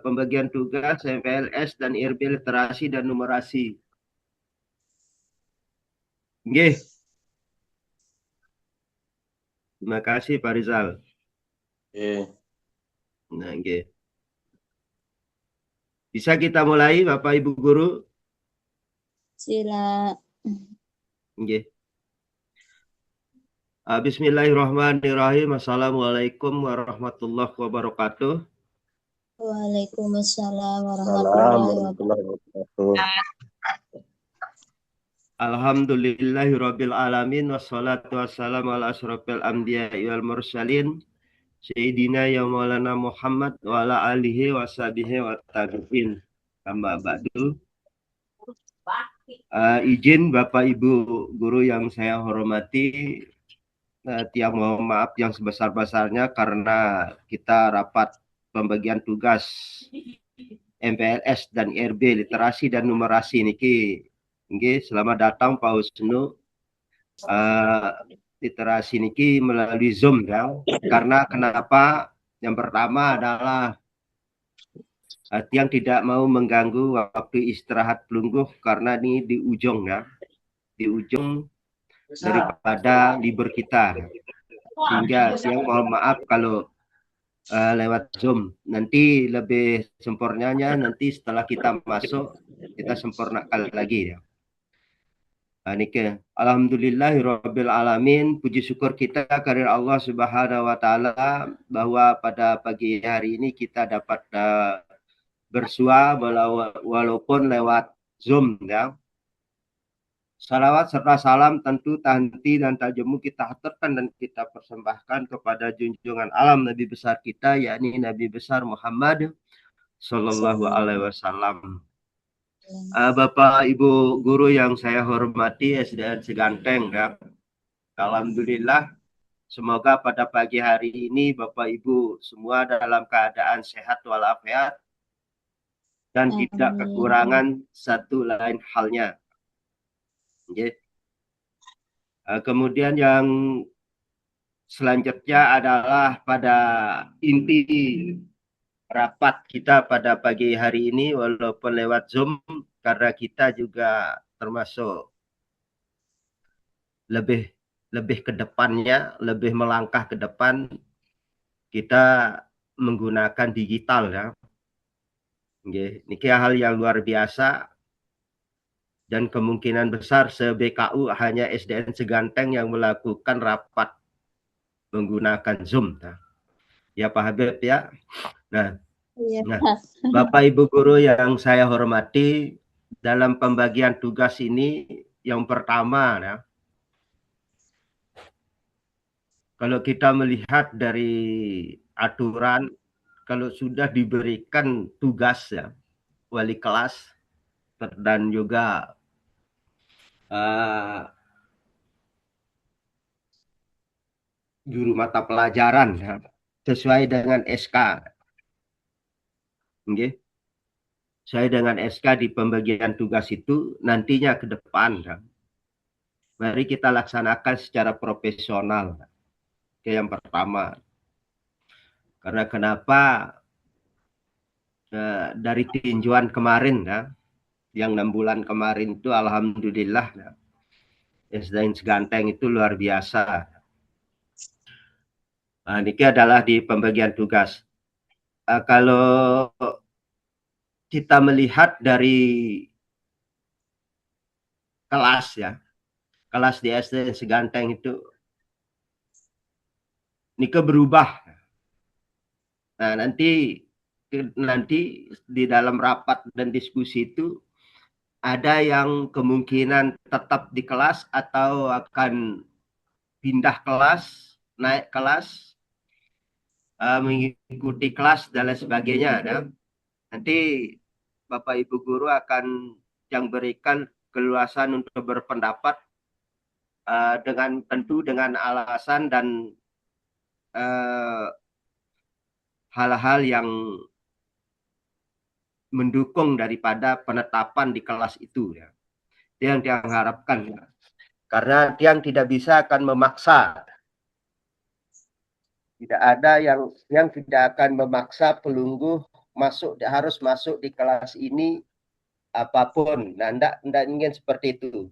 pembagian tugas MPLS dan IRB literasi dan numerasi. Nggih. Terima kasih Pak Rizal. Nah, nggih. Bisa kita mulai Bapak Ibu guru? Sila. Nggih. Bismillahirrahmanirrahim. Assalamualaikum warahmatullahi wabarakatuh. Waalaikumsalam warahmatullahi wabarakatuh. Alhamdulillahirabbil alamin wassalatu wassalamu ala asyrofil anbiya'i wal mursalin sayyidina ya maulana Muhammad wa ala alihi washabihi wa tabi'in. Amma ba'du. Izin Bapak Ibu guru yang saya hormati, tiang mohon maaf yang sebesar-besarnya karena kita rapat pembagian tugas MPLS dan IRB literasi dan numerasi niki. Nggih, selamat datang Pak Husnu. Literasi niki melalui Zoom ya. Karena kenapa? Yang pertama adalah tiang tidak mau mengganggu waktu istirahat pelungguh karena ini di ujung ya. Di ujung daripada libur kita. Sehingga tiang mohon maaf kalau lewat Zoom. Nanti lebih sempurnanya nanti setelah kita masuk kita sempurnakan lagi ya. Nike. Alhamdulillahirabbil alamin. Puji syukur kita kepada Allah Subhanahu wa taala bahwa pada pagi hari ini kita dapat bersua walaupun lewat Zoom ya. Salawat serta salam tentu tanti dan tajemu kita haturkan dan kita persembahkan kepada junjungan alam Nabi besar kita, yakni Nabi besar Muhammad Sallallahu Alaihi Wasallam. Bapak Ibu guru yang saya hormati SDN Seganteng ya. Alhamdulillah, semoga pada pagi hari ini Bapak Ibu semua dalam keadaan sehat walafiat dan tidak kekurangan satu lain halnya. Okay. Kemudian yang selanjutnya adalah pada inti rapat kita pada pagi hari ini walaupun lewat Zoom karena kita juga termasuk lebih ke depannya, lebih melangkah ke depan, kita menggunakan digital ya. Ini hal yang luar biasa dan kemungkinan besar se-BKU hanya SDN Seganteng yang melakukan rapat menggunakan Zoom. Ya Pak Habib ya. Nah, Bapak Ibu guru yang saya hormati, dalam pembagian tugas ini yang pertama ya, kalau kita melihat dari aturan, kalau sudah diberikan tugas ya, wali kelas dan juga juru mata pelajaran ya, sesuai dengan SK. Okay. Sesuai dengan SK di pembagian tugas itu nantinya ke depan ya. Mari kita laksanakan secara profesional. Oke, yang pertama. Karena kenapa dari tinjauan kemarin ya, yang 6 bulan kemarin itu alhamdulillah ya, SDN Seganteng itu luar biasa. Nah, ini adalah di pembagian tugas. Kalau kita melihat dari kelas ya, kelas di SDN Seganteng itu ini berubah. Nah, nanti di dalam rapat dan diskusi itu ada yang kemungkinan tetap di kelas atau akan pindah kelas, naik kelas, mengikuti kelas dan lain sebagainya. Ya. Nanti Bapak Ibu guru akan yang berikan keluasan untuk berpendapat dengan tentu dengan alasan dan hal-hal yang mendukung daripada penetapan di kelas itu ya. Itu yang diharapkan ya. Karena yang tidak bisa akan memaksa. Tidak ada yang tidak akan memaksa pelungguh harus masuk di kelas ini apapun. Nah, enggak ingin seperti itu.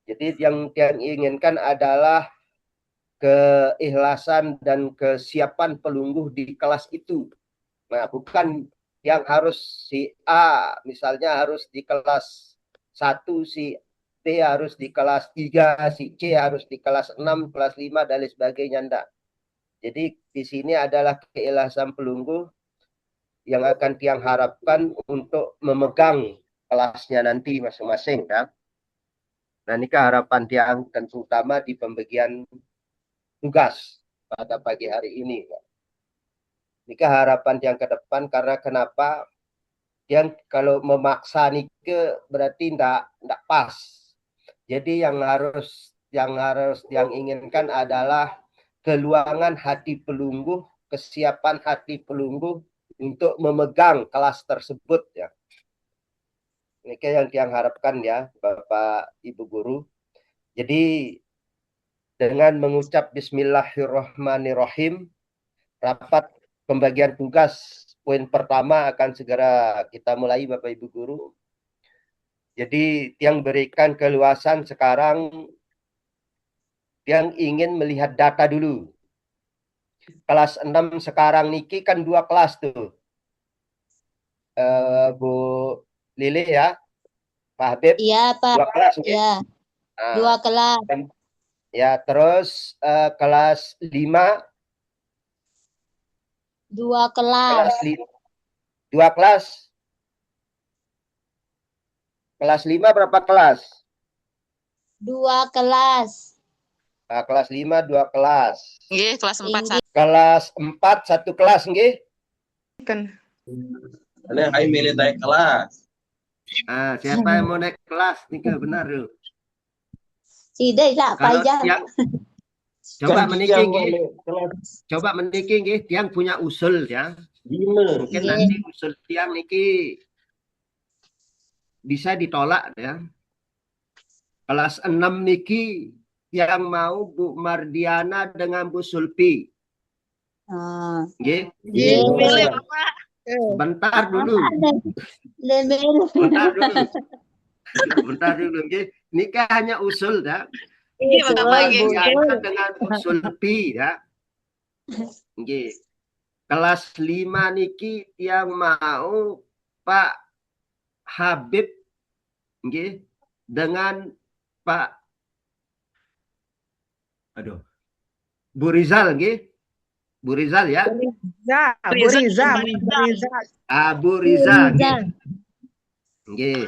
Jadi yang inginkan adalah keikhlasan dan kesiapan pelungguh di kelas itu. Nah, bukan yang harus si A misalnya harus di kelas 1, si B harus di kelas 3, si C harus di kelas 6, kelas 5 dan lain sebagainya, enggak. Jadi di sini adalah keikhlasan pelungguh yang akan Tiang harapkan untuk memegang kelasnya nanti masing-masing, ya. Nah, ini harapan Tiang dan terutama di pembagian tugas pada pagi hari ini, ya. Ini harapan Tiang ke depan, karena kenapa? Yang kalau memaksa nih berarti ndak pas. Jadi yang inginkan adalah keluangan hati pelungguh, kesiapan hati pelungguh untuk memegang kelas tersebut, ya. Ini yang harapkan, ya, Bapak Ibu guru. Jadi dengan mengucap Bismillahirrahmanirrahim, rapat pembagian tugas poin pertama akan segera kita mulai, Bapak Ibu guru. Jadi yang berikan keluasan sekarang yang ingin melihat data dulu. Kelas 6 sekarang niki kan 2 kelas tuh. Bu Lili, ya. Pak Habib. Iya, Pak. 2 kelas. Iya. Nah, 2 kelas. Ya, terus kelas 5. 2 kelas. 2 kelas. Kelas 5 berapa kelas? 2 kelas. Nah, kelas 5 2 kelas. Nggih, kelas 4 Kelas 4 1 kelas nggih. kan. Ini hai milih naik kelas. Ah, siapa yang mau naik kelas? Nika benar tuh. Tidak lah, Kalau Pak. Tiang coba meniki nggih. Coba meniki nggih, Tiang punya usul, ya. Mungkin nanti usul Tiang niki bisa ditolak, ya. Kelas 6 niki yang mau Bu Mardiana dengan Bu Sulpi. Nggih. Milih, Bapak. Bentar dulu. Bentar dulu, nggih. Nikah hanya usul, ya. Nggih, Bapak. Mardiana dengan Bu Sulpi, ya. Nggih. Kelas 5 niki yang mau Pak Habib nggih dengan Pak Bu Rizal nggih. Bu Rizal, ya. Bu Rizal. Bu Rizal nggih. Nggih.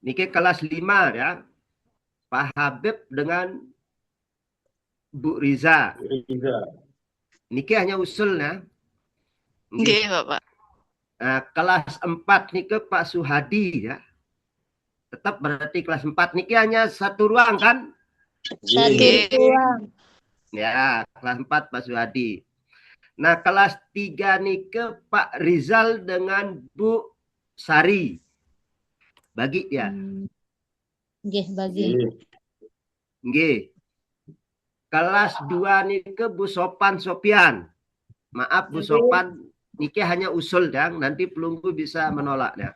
Niki kelas 5, ya. Pak Habib dengan Bu Riza. Niki hanya usul, ya. Nggih, Bapak. Nah, kelas 4 niki Pak Suhadi, ya. Tetap berarti kelas 4 niki hanya 1 ruang kan? 1 ruang. Ya, kelas 4 Pak Suhadi. Nah, kelas 3 niki Pak Rizal dengan Bu Sari. Bagi, ya. Nggih, bagi. Nggih. Kelas 2 niki Bu Sopan Sopian. Maaf Bu Sopan, niki hanya usul, ya. Nanti pelunggu bisa menolak, ya.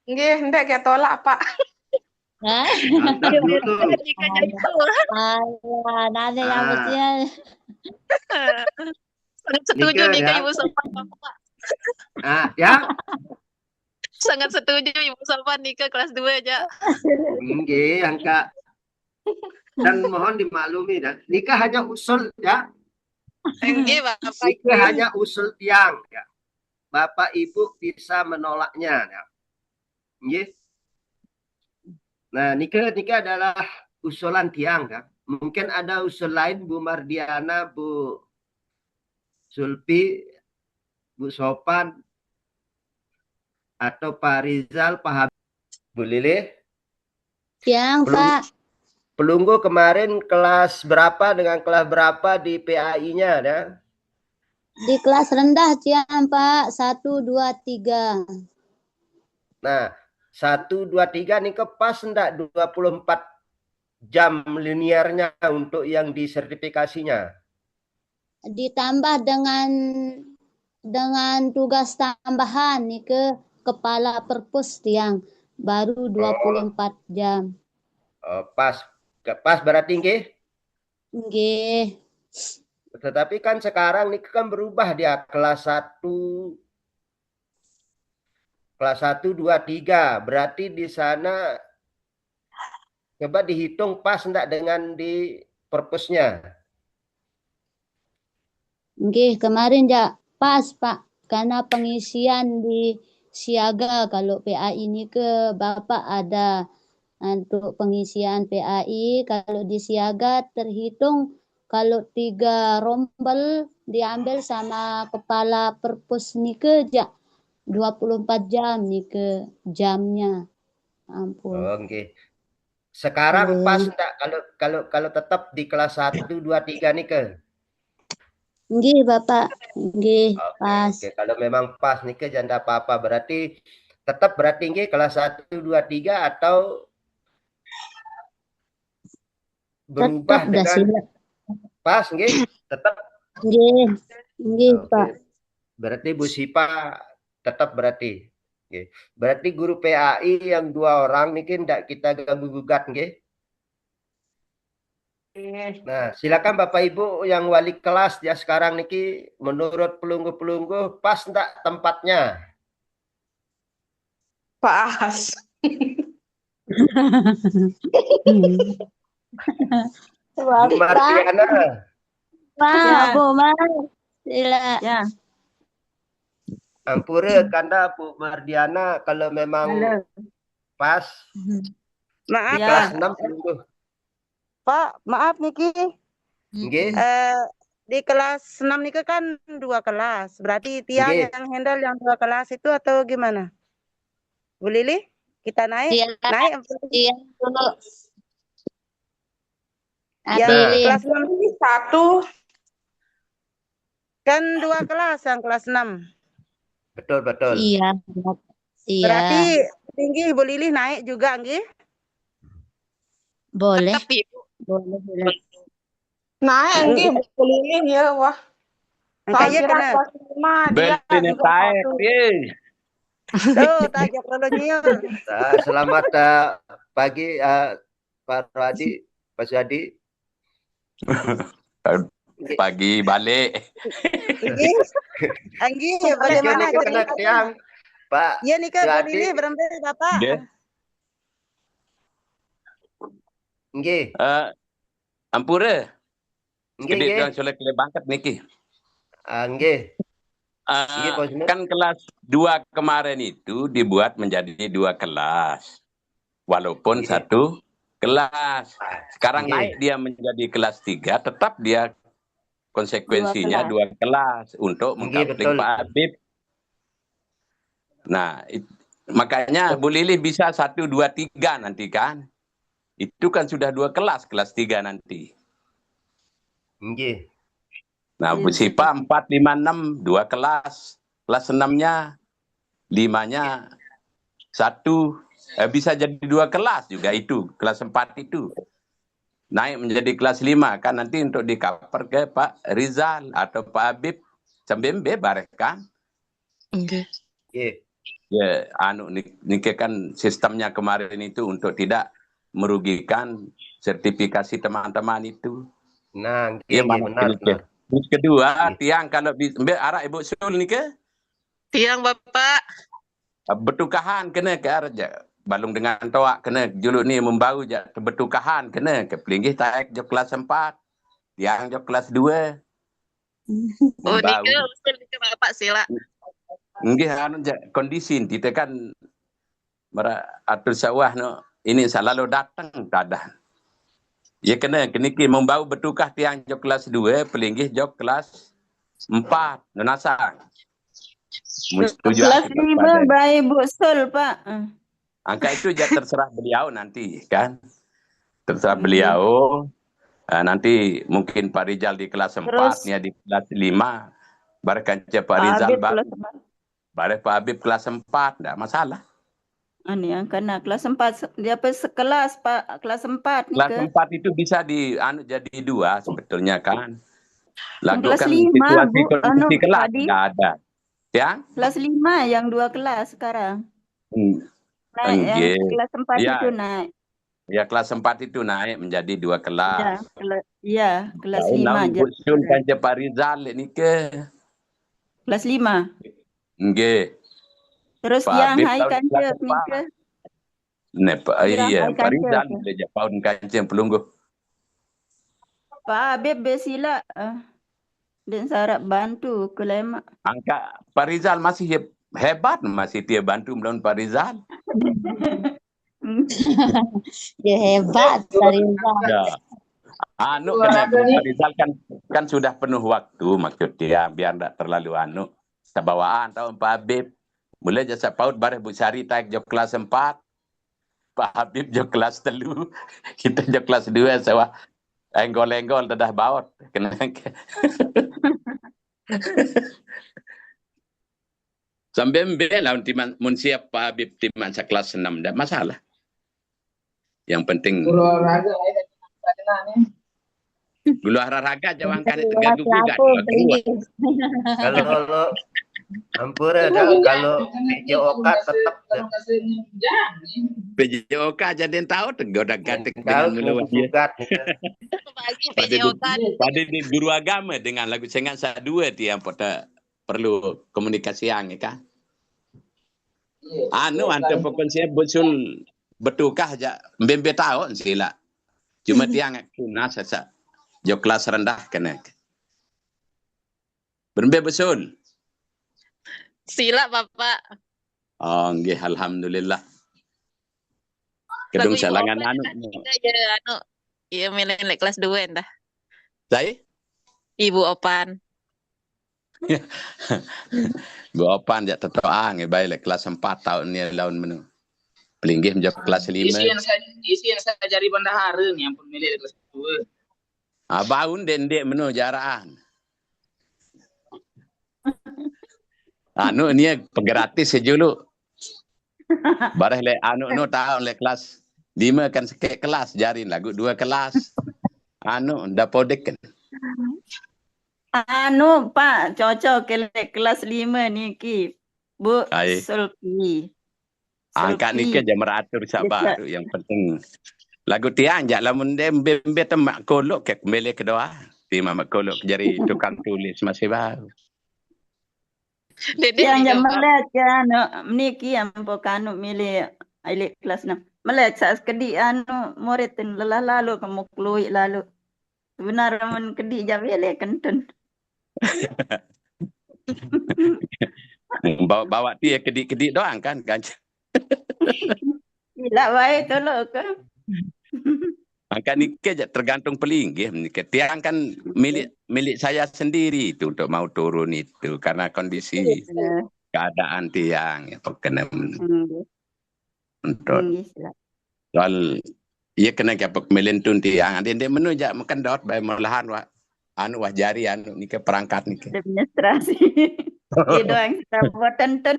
Nggih, ndak kayak tolak, Pak. Nanti dulu. Nanti yang mestinya. Sangat setuju nih, ya. Ibu Sopan, Bapak. Ya. Sangat setuju Ibu Sopan nih ke kelas 2 aja. Nggih, angka. Dan mohon dimaklumi, dan nikah hanya usul, ya. Nggih, Bapak. Nikah hanya usul Tiang, ya. Bapak Ibu bisa menolaknya, ya. Nggih. Nah, nikah adalah usulan Tiang, kan. Mungkin ada usul lain Bu Mardiana, Bu Sulpi, Bu Sopan, atau Pak Rizal, Pak Habib. Bu Lili. Yang, Pak. Pelunggu kemarin kelas berapa dengan kelas berapa di PAI-nya, ya? Di kelas rendah, Cian, Pak. 1, 2, 3. Nah, 1, 2, 3 nih pas enggak 24 jam linearnya untuk yang disertifikasinya? Ditambah dengan dengan tugas tambahan nih ke kepala perpus tiang baru 24 jam. Pas. Pas berarti nggih. Nggih. Tetapi kan sekarang nih kan berubah dia kelas 1 2 3. Berarti di sana coba dihitung pas enggak dengan di perpusnya. Nggih, kemarin ya pas Pak, karena pengisian di siaga kalau PAI ini ke Bapak ada untuk pengisian PAI, kalau di siaga terhitung kalau 3 rombel diambil sama kepala perpus nih ke 24 jam nih ke jamnya. Ampun. Oh, nggih. Sekarang pas Nggih. enggak kalau tetap di kelas 1 2 3 nih ke? Nggih, Bapak. Nggih, Oke, pas. oke. Kalau memang pas nih ke janda apa-apa berarti tetap berarti nggih kelas 1 2 3 atau berubah Tetap dah dengan sila. pas nggih? Tetap. Nggih. Nggih, Oke. Pak. Berarti Bu Sipa tetap berarti. Oke. Berarti guru PAI yang 2 orang nih tidak kita ganggu gugat nggih. Nah, silakan Bapak Ibu yang wali kelas ya sekarang niki menurut pelunggu-pelunggu pas enggak tempatnya? Pas. Bu Mardiana. Pak, Bu Mas. Sila. Ya. Ampura kanda Bu Mardiana kalau memang pas Maaf, di kelas 6 pelunggu. Pak. Maaf Niki. Nggih. Di kelas 6 Niki kan 2 kelas. Berarti tiang Nggih. yang handle yang 2 kelas itu atau gimana? Bu Lili, kita naik. Naik. Iya dulu. Yang Pilih. kelas 6 ini 1. Kan 2 kelas yang kelas 6. Betul, betul. Iya. Iya. Berarti tinggi Bu Lili naik juga nggih? Boleh. Tetap Ibu. Boleh. Naik nggih Bu Lili ya wah. Angkanya kena. Dia juga satu. Tuh, tajak dulu nyiur. Selamat pagi Pak Radi, Pak Jadi. Pagi balik. Anggi, bagaimana kena tiang, Pak? Iya nih kan Bu Lili berempat Bapak. Nggih. Ampura. Nggih, Kedip nggih. yang soleh kele bangkat niki. Nggih. Kan kelas 2 kemarin itu dibuat menjadi 2 kelas. Walaupun 1 kelas. Sekarang naik dia menjadi kelas 3, tetap dia konsekuensinya 2 kelas untuk mengkapling Pak Habib. Nah, makanya Bu Lili bisa 1 2 3 nanti kan. Itu kan sudah 2 kelas 3 nanti. Nggih. Nah, Bu Sipa 4 5 6 2 kelas. Kelas 6-nya 5-nya 1 bisa jadi 2 kelas juga itu. Kelas 4 itu. Naik menjadi kelas 5 kan nanti untuk dikaper ke Pak Rizal atau Pak Habib Cembembe barek kan. Oke. Ya, niki kan sistemnya kemarin itu untuk tidak merugikan sertifikasi teman-teman itu. Nah, ya, benar. Terus kedua, tiang kalau arah Ibu Sul nih ke? Tiang Bapak. Betukahan kena ke arah balung dengan toak kena juluk ni membau je betukahan kena ke pelinggih taek jok kelas 4. Tiang jok kelas 2. Oh, nika usul nika Bapak sila. Nggih kondisi kita kan atur sawah no ini selalu datang ada. Ya kena keniki membau betukah tiang jok kelas 2 pelinggih jok kelas 4 nanasang. Kelas 5 baik Bu Sul Pak. Angka itu terserah beliau nanti kan. Terserah beliau. Nanti mungkin Pak Rizal di kelas 4 nya di kelas 5. Barakan Pak Rizal Pak Habib kelas 4 enggak masalah. Ani yang kena kelas 4 dia sekelas Pak kelas 4 nih kelas 4 itu bisa jadi 2 sebetulnya kan. Lalu kelas kan 5 situasi kondisi kelas enggak ada. Tiang? Kelas 5 yang 2 kelas sekarang. Naik yang Enggak. kelas 4 Ya, itu naik. ya kelas 4 itu naik menjadi 2 kelas. Kelas Tahun 5 Bu Sun kan Pak Rizal ni ke? Kelas 5. Enggak. Terus Pak yang Habib hai tahun kancep kelas ni ke? Ne, Pak iya, hai Pak Rizal kancep. boleh Jepun kancing pelungguh. Pak Habib besila dan sarap bantu ke lemak. Angka Pak Rizal masih hebat, masih dia bantu melawan Pak Rizal. Dia hebat Pak Rizal. Ya. Anu kena Pak Rizal kan sudah penuh waktu maksudnya biar tidak terlalu sebawaan tahun Pak Habib. Mulai jasa paut bareh Bu Sari taik jok kelas 4. Pak Habib jok kelas 3. Kita jok kelas 2 sawah enggol-enggol dah baut. Kena sampai mbela timan mun siap Pak Habib timan kelas 6 tidak masalah. Yang penting gulu olahraga jangan kan terganggu juga. Kalau Ampura kalau PJOK tetap PJOK jadi tahu tergoda gantik tahu dengan bugat. pada di guru agama dengan lagu sengat dua tiang pada perlu komunikasi yang kan. Anu antum pokon saya betul betulkah aja mbembe tahun sila. Cuma tiang kuna saja jo kelas rendah kena. Bermbe betul. Sila Bapak. Oh, nggih alhamdulillah. Kedung salangan anu. Iya milih kelas 2 dah. Saya? Ibu Opan. Bu Opan ya tetoang baik kelas 4 tahun ni lawan menu. Pelinggih menjadi kelas 5. Isi yang saya cari bendahara ni yang pemilik kelas 2. Baun dendek menu jaraan. Anu ni gratis saja dulu. Bareh le anu tahun le kelas 5 kan sekek kelas jarin lagu 2 kelas. Anu ndak podek kan. Anu Pak cocok ke kelas 5 ni ki. Bu Sulpi. Angkat ni ke jam meratur sabar yang penting. Lagu tiang jak lamun dem bembe temak kolok ke kembali ke doa. Ti mak kolok jari tukang tulis masih baru. Yang jam melek anu niki yang pokanu milih ailik kelas 6. Melek sas kedi anu murid lelah lalu kamu keluik lalu. Benar mun kedi jawele kentun. Bawa dia kedik-kedik doang kan. Gila baik tolong ke. Angkat ni ke tergantung pelinggih. Tiang kan milik saya sendiri itu untuk mau turun itu karena kondisi keadaan tiang ya kena untuk soal ia kena apa melentun tiang ada dia menunjuk makan dot by melahan anu wah jari anu ni ke perangkat ni ke administrasi. Dia doang kita buat tonton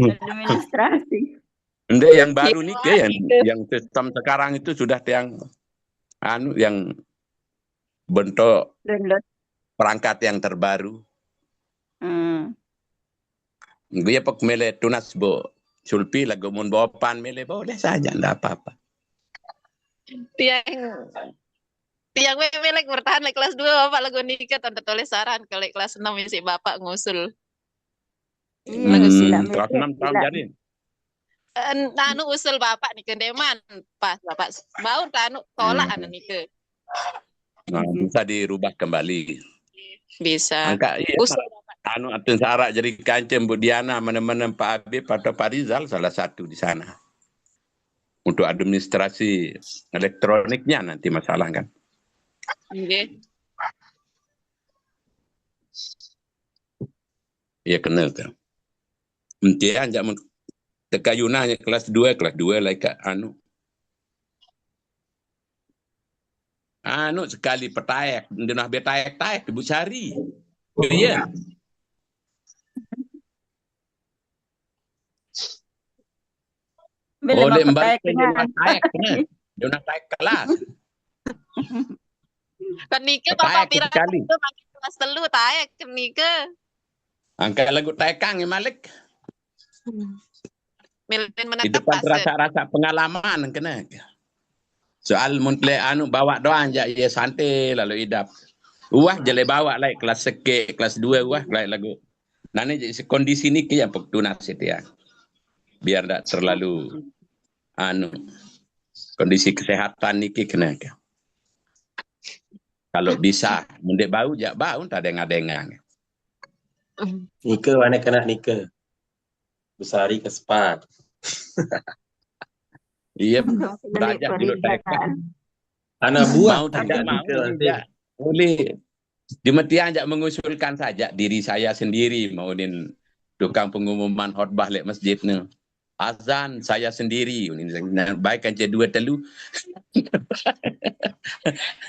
administrasi. Enggak yang baru nih ke yang sistem sekarang itu sudah yang anu yang bentuk perangkat yang terbaru. Gue pak mele tunas bo sulpi lagu mun bopan mele boleh saja enggak apa-apa. Tiang melek bertahan kelas 2 Bapak lagu nikah tanda tulis saran kalau kelas 6 si Bapak ngusul. Kelas 6 tahun jadi. Anu usul Bapak nih kendeman pas Bapak baur anu tolak anu nih bisa dirubah kembali. Bisa. Angka iya anu atun sarak jadi kancem Bu Diana mana-mana Pak Habib atau Pak Rizal salah satu di sana. Untuk administrasi elektroniknya nanti masalah kan. Nggih. Iya kenal tuh. Mentian jak tekayunahnya kelas 2 lah ke anu. Anu sekali petaek, denah betaek Ibu Sari. Iya. Oh, dia mbak denah taek kelas. Kan nikah Bapak pirang kelas 3 taek nikah. Angka lagu taekang Malik. Milih Di menetap depan pas. rasa-rasa pengalaman kena. Soal muntle bawa doang aja ya santai lalu idap. Wah jele bawa like kelas seke kelas 2 wah like lagu. Nani kondisi ni ke yang tunas itu ya. Biar tak terlalu kondisi kesehatan ni kena. Kalau bisa mundek bau jak bau tak dengar-dengar. Nika mana kena Nika. Besari ke sepat. Iya, belajar dulu taekang. Anak buah Mau tidak mau tidak boleh. Dimetian jak mengusulkan saja diri saya sendiri maunin tukang pengumuman khotbah lek masjid ni. Azan saya sendiri. Baik kan 2 telu.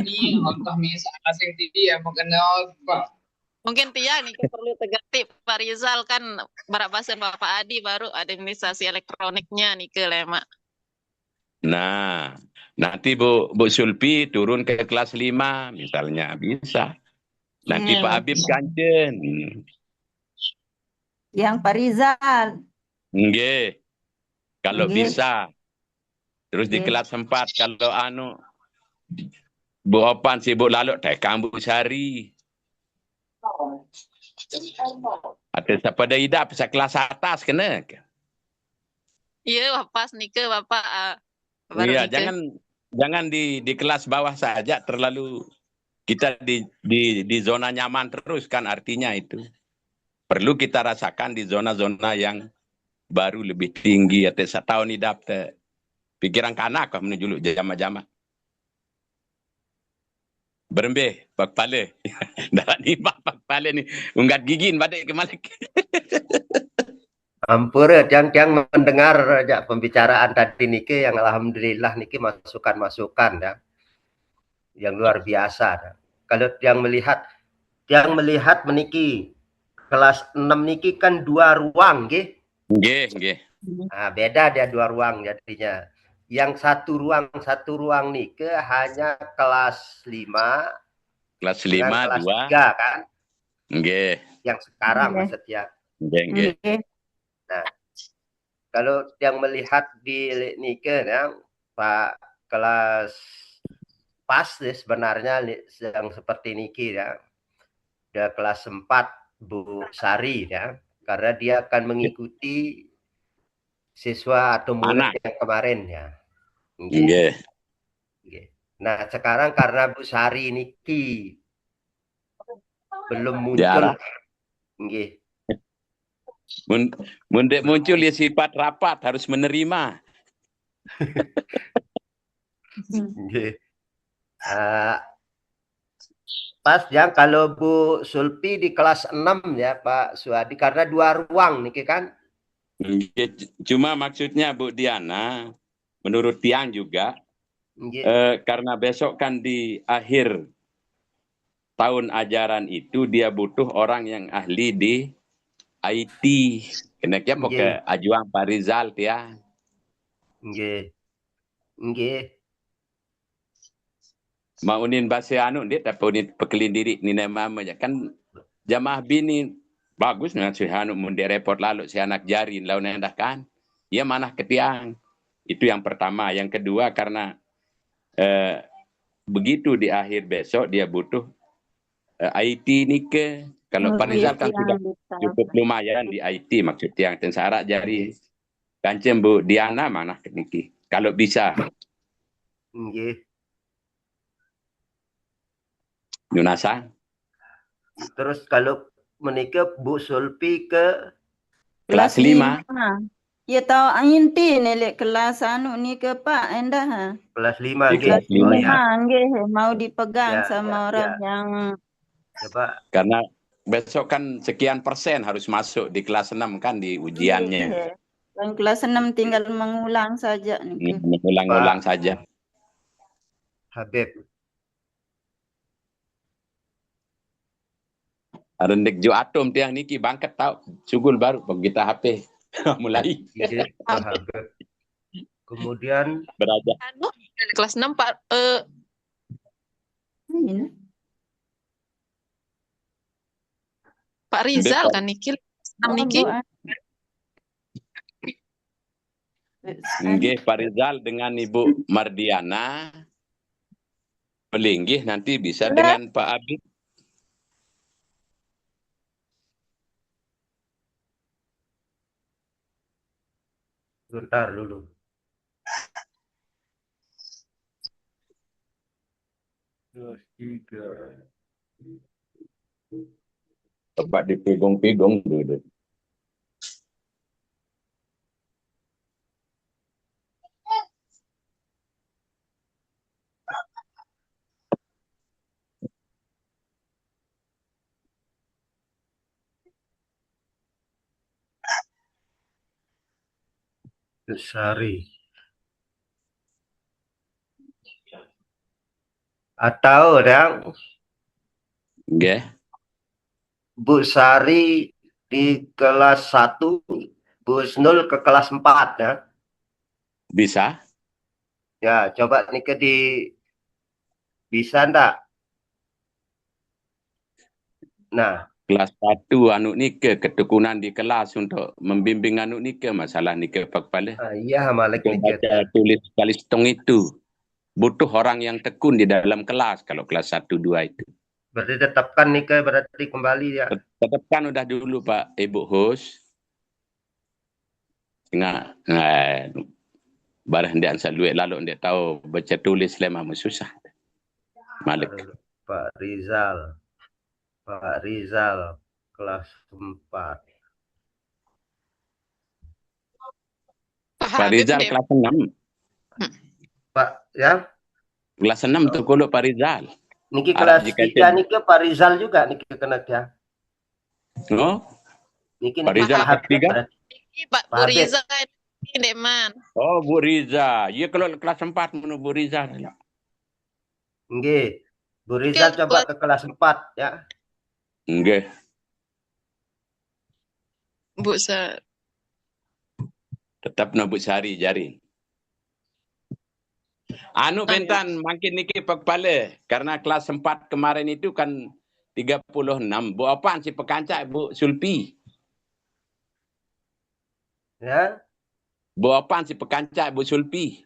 Ini untuk misal asing TV ya mengenal Pak. Mungkin Tia nih perlu tegatip Pak Rizal kan barabasan Bapak Adi baru administrasi elektroniknya nih ke Lema. Nah, nanti Bu Sulpi turun ke kelas 5 misalnya bisa. Nanti Pak Habib Kanjen. Yang Pak Rizal. Nggih. Kalau Nggih. bisa. Terus di Nggih. kelas 4 kalau Bu Opan sibuk lalu taekang Bu Sari. Ada pada idap kelas atas kena. Iya, pas nih ke Bapak. Baru Iya, nih ke. jangan di kelas bawah saja terlalu kita di zona nyaman terus kan artinya itu. Perlu kita rasakan di zona-zona yang baru lebih tinggi atau setahun idap pikiran kanak kah menuju jama-jama. Berembeh, Pak Pale. Dah ni Pak Pale ni unggat gigin badai ke Malik. Ampura, yang mendengar aja pembicaraan tadi niki yang alhamdulillah niki masukan-masukan ya. Yang luar biasa. Ya. Kalau yang melihat meniki kelas 6 niki kan 2 ruang nggih. Nggih. Nah, beda dia 2 ruang jadinya. Yang satu ruang niki hanya kelas 5. Kelas 5 kelas 2. 3 kan? Nggih. Yang sekarang maksudnya. Nggih. Nah, kalau yang melihat di nike ya, Pak kelas pas sebenarnya yang seperti niki ya. Dia kelas 4 Bu Sari ya, karena dia akan mengikuti siswa atau murid yang kemarin ya. Nggih. Nah, sekarang karena Bu Sari niki belum muncul. Nggih. Muncul ya sifat rapat harus menerima. Pas yang kalau Bu Sulpi di kelas 6 ya Pak Suadi karena 2 ruang nih kan. Cuma maksudnya Bu Diana menurut Tiang juga karena besok kan di akhir tahun ajaran itu dia butuh orang yang ahli di IT. Kenapa mau ke ajuang Pak Rizal Tiang? Nggih. Maunin bahasa dia tapi unin pekelin diri ni nama kan jamaah bini bagus dengan si anu mundir repot lalu si anak jari lawan endah kan. Ia manah ke Tiang. Itu yang pertama, yang kedua karena begitu di akhir besok dia butuh IT ni ke kalau Pak Rizal kan sudah cukup lumayan di IT maksud Tiang tensara jari kancem Bu Diana manah ke niki kalau bisa. Nggih. Yunasa. Terus kalau menikah Bu Sulpi ke kelas 5. Ya tahu inti nelek kelas anu ni ke Pak endah. Kelas 5 kelas 5 mau dipegang sama orang yang coba. Karena besok kan sekian persen harus masuk di kelas 6 kan di ujiannya. Yang kelas 6 tinggal mengulang saja nih. Mengulang-ulang saja. Habib. Rendek jo atom tiang niki bangket tau sugul baru kita HP mulai. Kemudian beraja. Kelas 6 Pak Pak Rizal kan Niki, Niki. Nggih, Pak Rizal dengan Ibu Mardiana melinggih nanti bisa dengan Pak Abid. Bentar dulu. Dua, tiga. Coba dipegang-pegang dulu. Sari. Atau yang Nggih. Bu Sari di kelas 1, Bu Snul ke kelas 4 ya. Bisa? Ya, coba nih bisa ndak? Nah, Kelas 1 anu nike ketekunan di kelas untuk membimbing anu nike masalah nike Pak Kepala. iya Malik nih Baca tulis kali setong itu. Butuh orang yang tekun di dalam kelas kalau kelas 1 2 itu. Berarti tetapkan nih berarti kembali ya. Tetapkan udah dulu Pak Ibu host. Nah, barang dia ansal duit lalu dia tahu baca tulis lemah susah. Malik. Pak Rizal. Pak Rizal kelas 4. Pak Rizal kelas 6. Pak ya? Kelas 6 tuh kalau Pak Rizal. Niki kelas 3 niki Pak Rizal juga niki kena ya. Oh. Niki Pak Rizal kelas 3. Pak Bu Riza ini man. Oh, Bu Riza. Iya kalau kelas 4 menurut Bu Riza. Nggih. Bu Riza coba ke kelas 4 ya. Nggih. Bu Sari. Tetap Bu Sari jaring. Anu bentan makin niki Pak Kepala karena kelas 4 kemarin itu kan 36. Bu apaan si pekancak Bu Sulpi? Ya. Bu apaan si pekancak Bu Sulpi?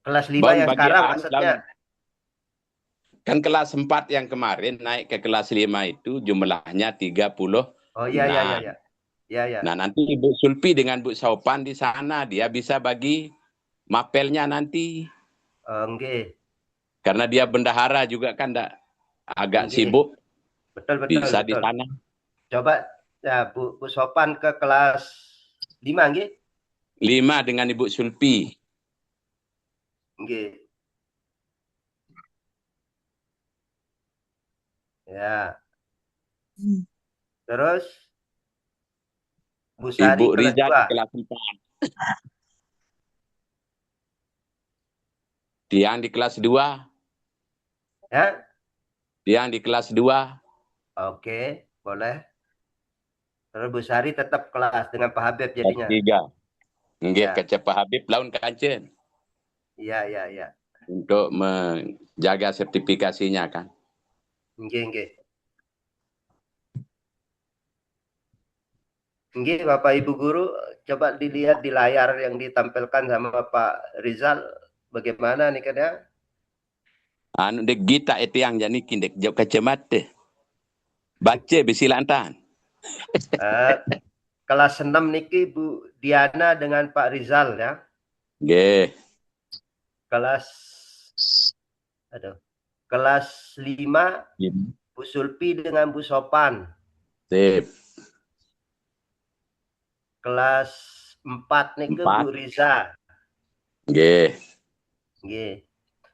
Kelas 5 yang sekarang maksudnya. Kan kelas 4 yang kemarin naik ke kelas 5 itu jumlahnya 30. Oh iya. Ya. Nah nanti Ibu Sulpi dengan Bu Saupan di sana dia bisa bagi mapelnya nanti. Nggih. Karena dia bendahara juga kan agak sibuk. Betul. Bisa di sana. Coba ya Bu Sopan ke kelas 5 nggih. 5 dengan Ibu Sulpi. Nggih. Ya. Terus Bu Sari Ibu kelas Riza 2. kelas 4. Tiang di kelas 2. Ya? Tiang di kelas 2. Oke, boleh. Terus Bu Sari tetap kelas dengan Pak Habib jadinya. Kelas 3. Nggih, ya. Pak Habib laun kancen. Iya. Untuk menjaga sertifikasinya kan. Nggih. Nggih, Bapak Ibu Guru, coba dilihat di layar yang ditampilkan sama Pak Rizal bagaimana nih kan ya? Anu dek gita itu yang jadi kindek jauh kacamata. Baca bisi lantan. Kelas 6 niki Bu Diana dengan Pak Rizal ya. Nggih. Kelas 5 Bu Sulpi dengan Bu Sopan. Sip. Kelas 4 niki Bu Riza. Nggih.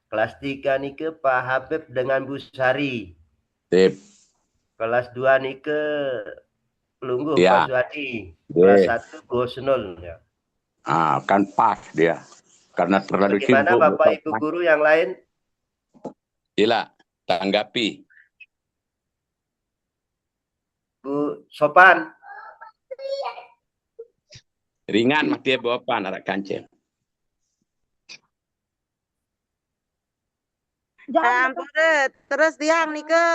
Kelas 3 niki Pak Habib dengan Bu Sari. Sip. Kelas 2 niki Pelungguh ya. Pak Suhadi. Kelas 1 Bu Husnul ya. Kan pas dia. Karena terlalu sibuk. Bagaimana Bapak Ibu Guru yang lain? Gila, tanggapi. Bu Sopan. Ringan mah dia bawa apa anak kancil. Ampun, terus tiang nike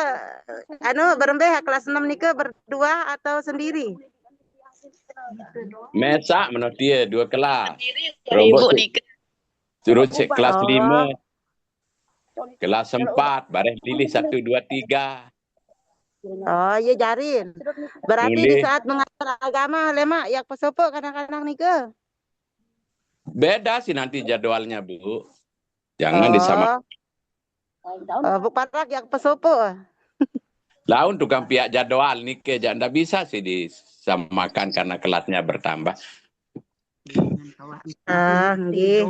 berembeh kelas 6 nike berdua atau sendiri? Mesak menurut dia 2 kelas. Ibu Robot Nika. suruh cek kelas Oh. 5, kelas 4, bareng pilih 1, 2, 3. Oh, iya jarin. Berarti di Boleh. saat mengajar agama lemak yang pesopo kadang-kadang nike. Beda sih nanti jadwalnya, Bu. Jangan Oh. disamakan. Bu Parak yang pesopo. Laun tukang pihak jadwal nih ke jangan bisa sih disamakan karena kelasnya bertambah. Nggih.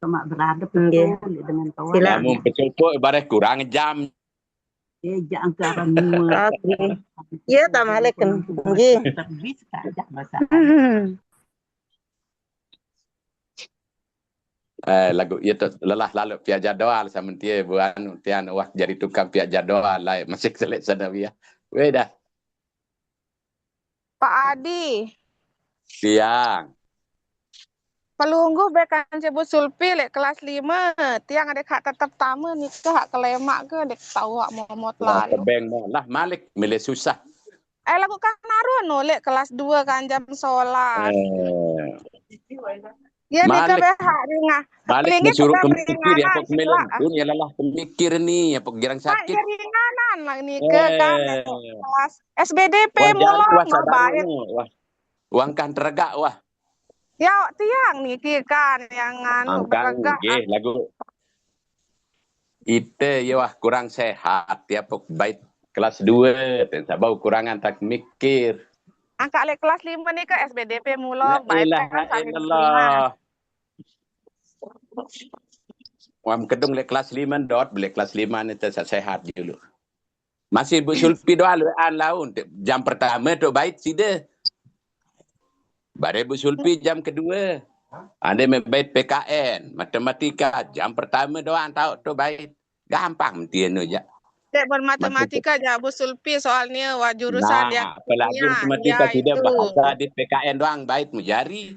Cuma beradab Nggih. dengan kawan. Silakan. Namun pecopo ibarat kurang jam. Jangan kearan Iya, tamalekan. Nggih. terbit saja bahasa. Lagu itu lelah lalu pihak jadwal sama dia buan tian wah jadi tukang pihak jadwal lah masih selek sana dia. Beda. Pak Adi, Siang. pelungguh bekan cebut sulpi lek kelas 5, tiang ada kak tetap tamu nih ke hak kelemak ke dek tahu hak momot Lah lalu. tebeng lah Malik milih susah. Lagu kan naruh no lek kelas 2 kan jam sholat. Ya nih ke Malik. behak ringah. Malik Pelinggi disuruh tukang kemikir ya ringanan pok melentun ya lelah pemikir nih ya pok girang Pak sakit. ringanan lah nih ke kan kelas SBDP Wah mulai sadar baik. wah. Uang kan teregak wah. Ya tiang nih ki kan yang anu Angkang beragak. nggih lagu ite ya wah kurang sehat ya pok baik kelas 2 ten sabau kurangan tak mikir. Angka lek kelas 5 nih ke SBDP La mulai baik ilaha kan sambil illallah. Wam kedung lek kelas 5 dot boleh kelas 5 ni sehat dulu. Masih Bu Sulpi doa an laun jam pertama tu baik sida. Bare Bu Sulpi jam kedua. Ada membait PKN, matematika jam pertama doang tahu tu baik. Gampang mentian aja. Dek bermatematika aja Bu Sulpi soalnya wah jurusan yang apalagi ya, matematika ya tidak itu. bahasa di PKN doang baik mujari.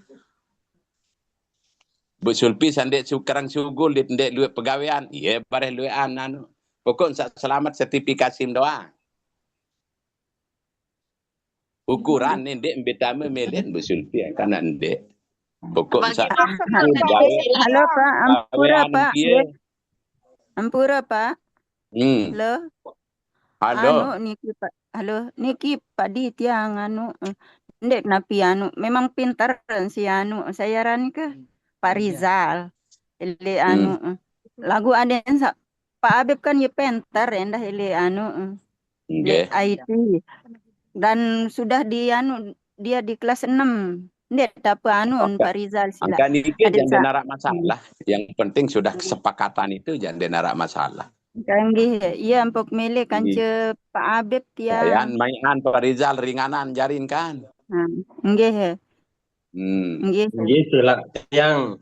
Bu Sulpi sandek sukarang sugul di ndek luwe pegawaian. Iya bare luwe anu. Pokok selamat sertifikasi doang. Ukuran ni ndek betama melen Bu Sulpi kan ndek. Pokok Halo Pak, Ampura Pak. Ampura Pak. Halo. Halo. Niki Pak. Halo, niki Pak Di tiang ndek napi memang pintar si saya ran ke Pak Rizal. Ile lagu ada yang Pak Abib kan ya pintar endah ile IT. Dan sudah dia di kelas 6. Ndek tapi Pak Rizal sila. Angka ini jangan narak masalah. Yang penting sudah kesepakatan itu jangan narak masalah. Canggih, iya empok milih kan Pak Abib tiang. Yan mainan Pak Rizal ringanan jarin kan. Nggih. Nggih sila tiang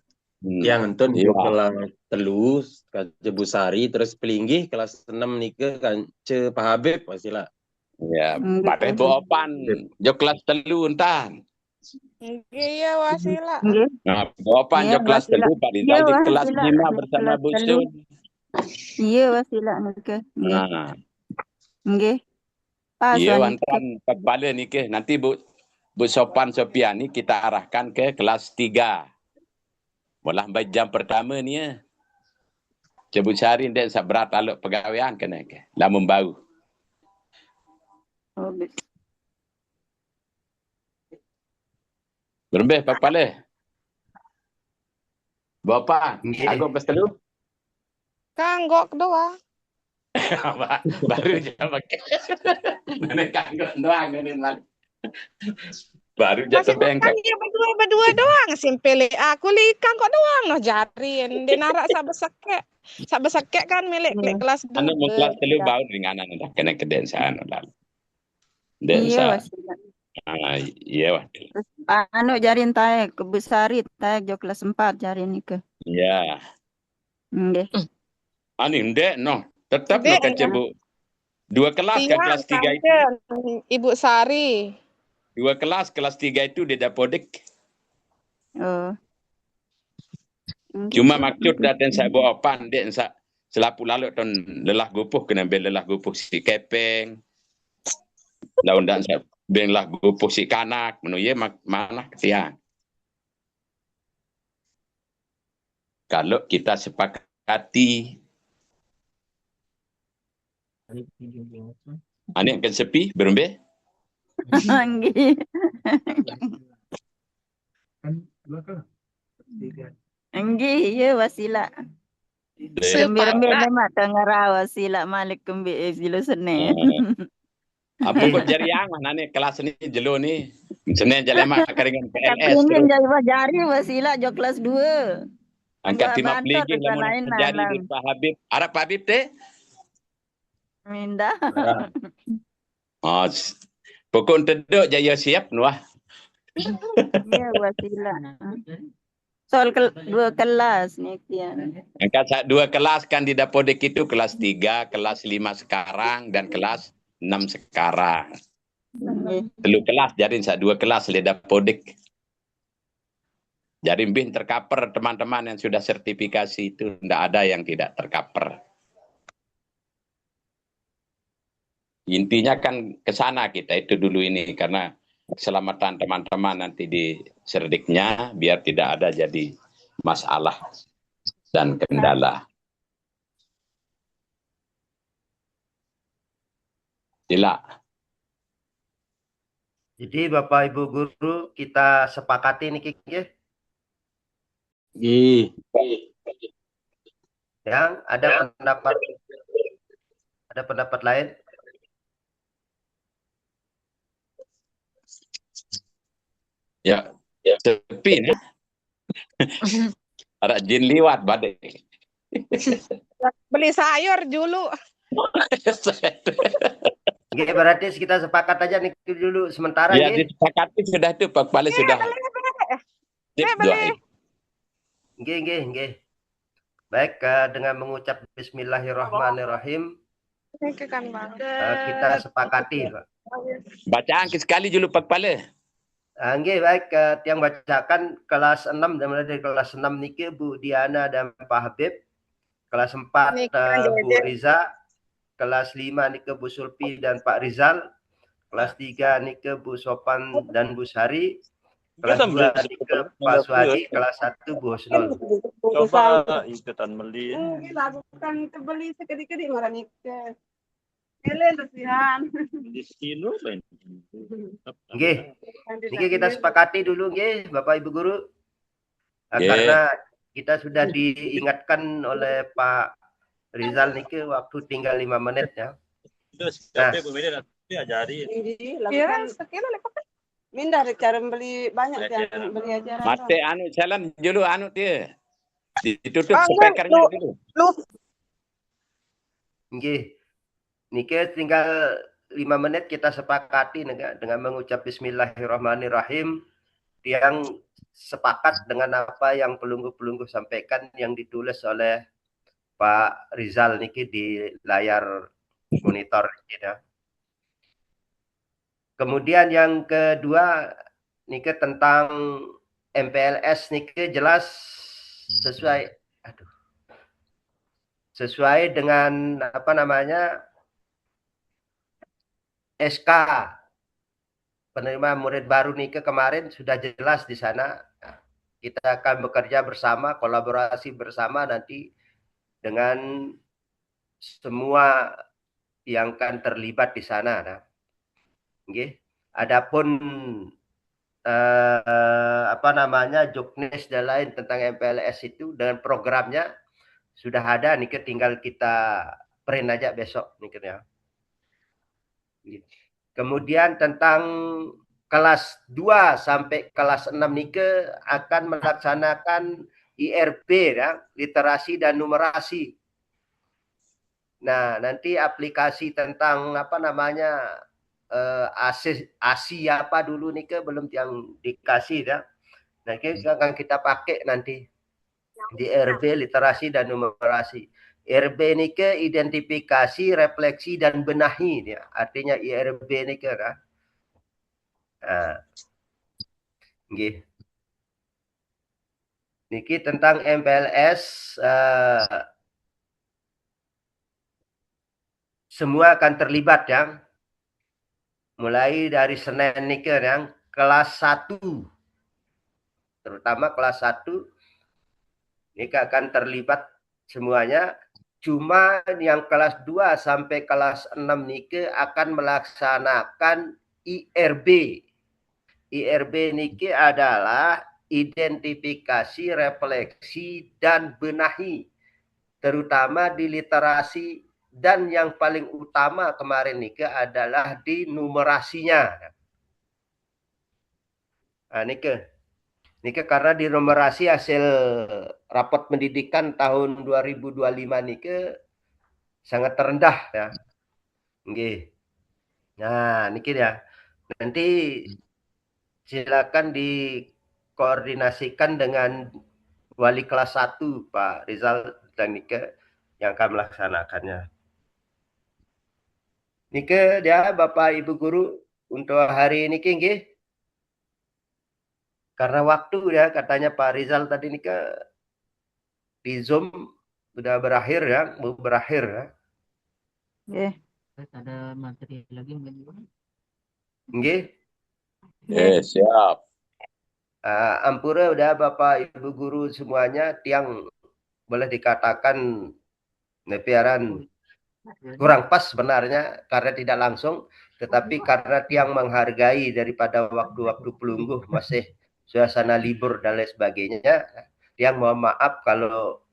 entun kelas telus kan Busari terus pelinggih kelas 6 nike kan Pak Habib masih ya, pada bopan jo kelas telu entan. Iya wasila. Nah, bopan jo kelas telu Pak Rizal di kelas 5 bersama Bu Sun. Iya wasila nike. Nah. Nggih. Iya wantan kepala nike nanti Bu Sopan Sopiani kita arahkan ke kelas 3. Mulah baik jam pertama ni ya. Cebu cari ndek sabrat aluk pegawaian kena ke. Lamun bau. Berembeh papale. Bapa, aku pas telu. Kanggok doang. Baru je pakai. Mana kanggok doang ni mal. Baru jatuh bengkak. Dia berdua doang simpel. Aku li kanggok doang noh jarin. Dia narak sabesakek kan milik kelas 2. Anu kelas telu bau ringanan dah kena kedensaan lalu. Iya iya jarin taek ke Busari taek jo kelas 4 jarin ke. Iya. Nggih. Ani ndek no. Tetap no kan cebu. 2 kelas kan kelas 3 itu. Ibu Sari. 2 kelas 3 itu dia dapodik. Oh. Cuma maksud datang saya bawa pan dek selapu lalu ton lelah gupuh kena ben lelah gupuh si kepeng. Lawan dan ben lah gupuh si kanak menu ye mana ketiang. Kalau kita sepakati ane akan sepi berumbe. Nggih. Nggih, ya wasila. Rembe-rembe lemak tengara wasila malik kembe silo sene. Apa kok jari yang mana nih kelas ini jelo nih. Sene jalemak keringan PLS. Ingin jadi jari wasila jo kelas 2. Angkat timah peligi lamun jari di Pak Habib. Arab Pak Habib teh? Minda. Oh, pokok teduk jaya siap nuah. Iya wasila. Soal 2 kelas nih kian. Angkat 2 kelas kan di Dapodek itu kelas 3, kelas 5 sekarang dan kelas 6 sekarang. 3 kelas jadi 2 kelas di Dapodek. Jadi bin tercover teman-teman yang sudah sertifikasi itu tidak ada yang tidak tercover. Intinya kan ke sana kita itu dulu ini karena keselamatan teman-teman nanti di serdiknya biar tidak ada jadi masalah dan kendala. Tidak. Jadi Bapak Ibu guru kita sepakati nih Kiki. Yang ada pendapat lain? Ya, sepi nih. Ada jin liwat badai. Beli sayur dulu. Oke, berarti kita sepakat aja nih dulu sementara ya. Disepakati sudah itu Pak Kepala sudah. Nggih. Baik, dengan mengucap Bismillahirrahmanirrahim. Kita sepakati, Pak. Bacaan sekali dulu Pak Kepala. Nggih, baik, yang bacakan kelas 6 dan mulai dari kelas 6 niki Bu Diana dan Pak Habib. Kelas 4 Bu Riza. Kelas 5 niki Bu Sulpi dan Pak Rizal. Kelas 3 niki Bu Sopan dan Bu Sari. Kelas 2 niki Pak Suhadi. Kelas 1 Bu Husnul. Coba ikutan beli. Bukan beli sekedi-kedi marah nikah. Ele lesihan. Di kilo ben. Nggih. Niki kita sepakati dulu nggih Bapak Ibu guru. Karena kita sudah diingatkan oleh Pak Rizal niki waktu tinggal 5 menit ya. Nah, diajari. Iya, sekilo lepas. Minda cara beli banyak ya, beli aja. Mate anu jalan dulu anu dia. Ditutup speakernya dulu. Nggih. Niki tinggal 5 menit kita sepakati dengan mengucap Bismillahirrahmanirrahim yang sepakat dengan apa yang pelunggu-pelunggu sampaikan yang ditulis oleh Pak Rizal niki di layar monitor ya. Kemudian yang kedua niki tentang MPLS niki jelas sesuai dengan apa namanya SK penerima murid baru niki kemarin sudah jelas di sana. Kita akan bekerja bersama, kolaborasi bersama nanti dengan semua yang akan terlibat di sana. Nah. Okay. Adapun apa namanya juknis dan lain tentang MPLS itu dengan programnya sudah ada nih, tinggal kita print aja besok nih ya. Kemudian tentang kelas 2 sampai kelas 6 nike akan melaksanakan IRB ya, literasi dan numerasi. Nah, nanti aplikasi tentang apa namanya ASI apa dulu nike belum yang dikasih ya. Nah, akan kita pakai nanti di IRB literasi dan numerasi. IRB ini ke identifikasi, refleksi dan benahi ya. Artinya IRB ini ke kan. Nggih. Niki tentang MPLS semua akan terlibat yang mulai dari Senin nike yang kelas 1, terutama kelas 1 ini akan terlibat semuanya. Cuma yang kelas 2 sampai kelas 6 nike akan melaksanakan IRB. IRB nike adalah identifikasi, refleksi, dan benahi, terutama di literasi, dan yang paling utama kemarin nike adalah di numerasinya. Nah, nike karena di numerasi hasil rapot pendidikan tahun 2025 nike sangat terendah ya. Nggih. Nah, niki ya. Nanti silakan dikoordinasikan dengan wali kelas 1 Pak Rizal dan nike yang akan melaksanakannya. Nike dia Bapak Ibu guru untuk hari ini nggih. Karena waktu ya katanya Pak Rizal tadi nih di Zoom sudah berakhir ya, mau berakhir ya. Ada materi lagi mungkin? Nggih. Siap. Ampura udah Bapak Ibu guru semuanya yang boleh dikatakan nepiaran kurang pas sebenarnya karena tidak langsung, tetapi karena yang menghargai daripada waktu-waktu pelungguh masih suasana libur dan lain sebagainya, yang mohon maaf kalau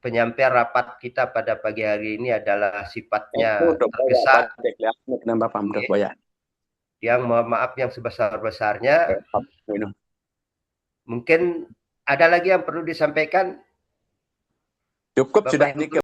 penyampaian rapat kita pada pagi hari ini adalah sifatnya tergesa. Yang mohon maaf yang sebesar-besarnya. Mungkin ada lagi yang perlu disampaikan? Cukup sudah.